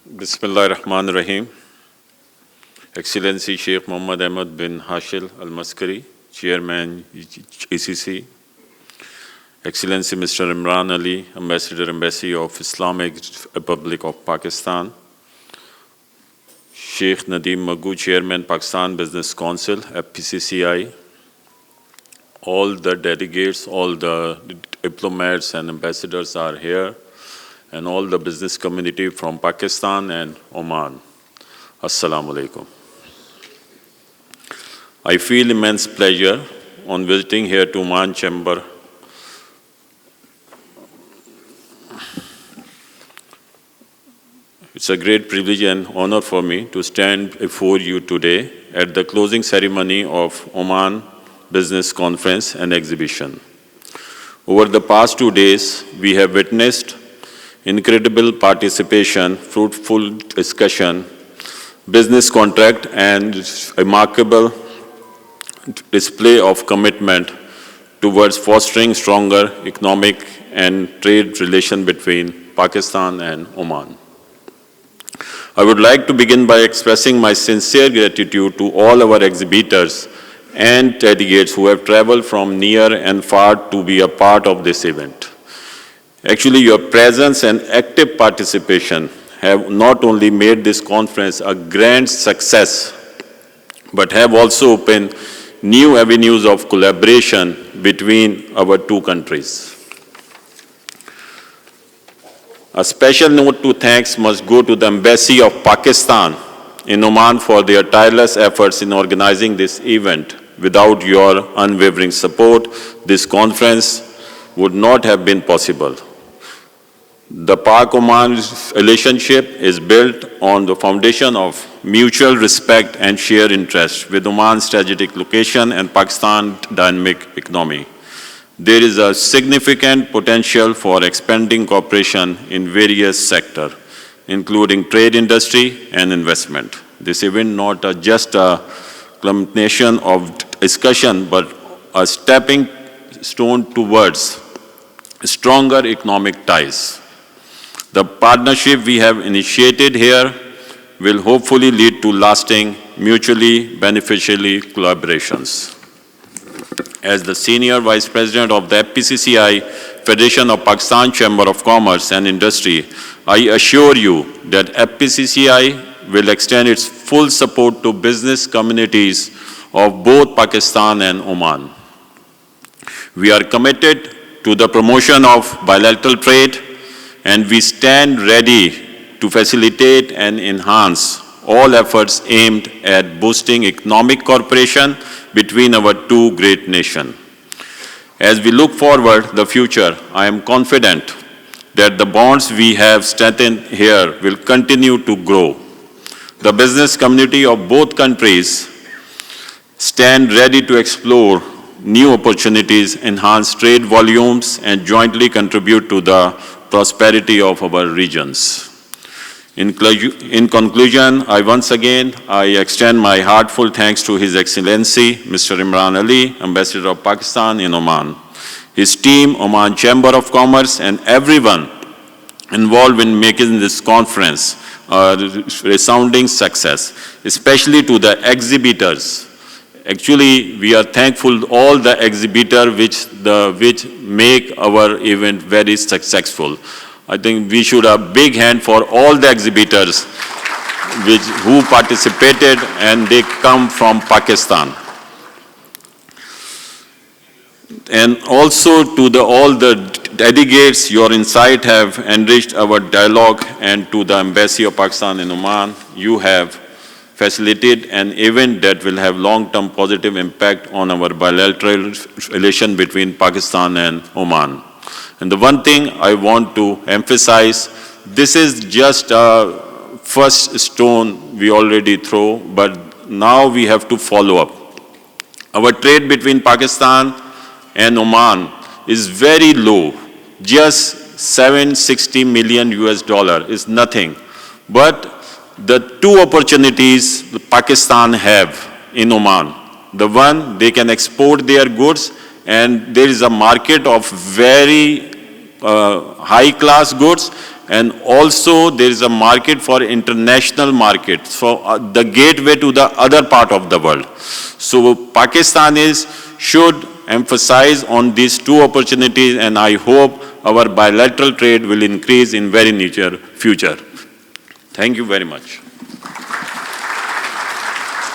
Bismillahirrahmanirrahim. Excellency Sheikh Mohammed Ahmed bin Hashil Al-Maskari, Chairman GCC. Excellency Mr. Imran Ali, Ambassador, Embassy of Islamic Republic of Pakistan. Sheikh Nadeem Magoo, Chairman, Pakistan Business Council, FPCCI. All the delegates, all the diplomats and ambassadors are here, and all the business community from Pakistan and Oman. Assalamu alaikum. I feel immense pleasure on visiting here to Oman Chamber. It's a great privilege and honor for me to stand before you today at the closing ceremony of Oman Business Conference and Exhibition. Over the past 2 days, we have witnessed incredible participation, fruitful discussion, business contract, and remarkable display of commitment towards fostering stronger economic and trade relation between Pakistan and Oman. I would like to begin by expressing my sincere gratitude to all our exhibitors and delegates who have traveled from near and far to be a part of this event. Actually, your presence and active participation have not only made this conference a grand success, but have also opened new avenues of collaboration between our two countries. A special note to thanks must go to the Embassy of Pakistan in Oman for their tireless efforts in organizing this event. Without your unwavering support, this conference would not have been possible. The Pak-Oman relationship is built on the foundation of mutual respect and shared interest with Oman's strategic location and Pakistan's dynamic economy. There is a significant potential for expanding cooperation in various sectors, including trade, industry, and investment. This event not just a culmination of discussion, but a stepping stone towards stronger economic ties. The partnership we have initiated here will hopefully lead to lasting, mutually beneficial collaborations. As the Senior Vice President of the FPCCI, Federation of Pakistan Chamber of Commerce and Industry, I assure you that FPCCI will extend its full support to business communities of both Pakistan and Oman. We are committed to the promotion of bilateral trade, and we stand ready to facilitate and enhance all efforts aimed at boosting economic cooperation between our two great nations. As we look forward to the future, I am confident that the bonds we have strengthened here will continue to grow. The business community of both countries stand ready to explore new opportunities, enhance trade volumes, and jointly contribute to the prosperity of our regions. In conclusion, I extend my heartfelt thanks to His Excellency, Mr. Imran Ali, Ambassador of Pakistan in Oman, his team, Oman Chamber of Commerce, and everyone involved in making this conference a resounding success, especially to the exhibitors. Actually, we are thankful to all the exhibitors which make our event very successful. I think we should have a big hand for all the exhibitors who participated, and they come from Pakistan. And also to all the delegates, your insight have enriched our dialogue, and to the Embassy of Pakistan in Oman, you have facilitated an event that will have long-term positive impact on our bilateral relation between Pakistan and Oman. And the one thing I want to emphasize, this is just a first stone we already throw, but now we have to follow up. Our trade between Pakistan and Oman is very low. Just $760 million is nothing. But the two opportunities Pakistan have in Oman, the one, they can export their goods, and there is a market of very high-class goods, and also there is a market for international market, so the gateway to the other part of the world. So Pakistan should emphasize on these two opportunities, and I hope our bilateral trade will increase in very near future. Thank you very much.